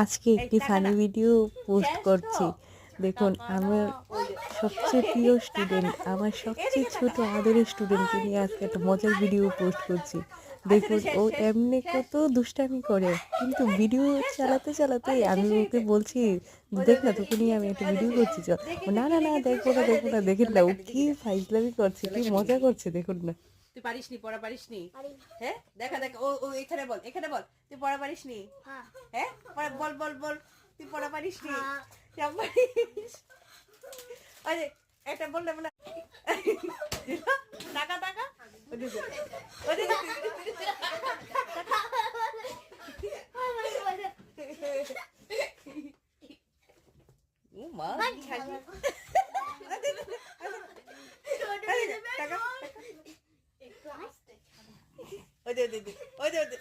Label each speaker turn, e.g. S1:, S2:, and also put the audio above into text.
S1: আজকে একটি funny video post করছি। দেখুন আমার সবচেয়ে প্রিয় স্টুডেন্ট, আমার সবচেয়ে ছোট আদরের স্টুডেন্টকে নিয়ে আজকে একটা মজার ভিডিও পোস্ট করছি। দেখুন ও এমনি কত দুষ্টামি করে, কিন্তু ভিডিও চালাতে চালাতে আমি ওকে বলছি দেখ না তোকে নিয়ে আমি একটা ভিডিও করছি, চল। ও না না না, দেখবো না দেখবো না। দেখেন না ও কি ফাইজলামি করছে, কি মজা করছে, দেখুন না।
S2: তুই পারিসনি, পড়া পারিসনি? হ্যাঁ, দেখা দেখ, ও এখানে বল, এখানে বল, তুই পড়া পারিসনি? হ্যাঁ, বল বল বল, তুই পড়া পারিসনি? সব পারিস। আরে এটা বললে বলে টাকা টাকা ও মা টাকা ওই দে ওই দে ওই দে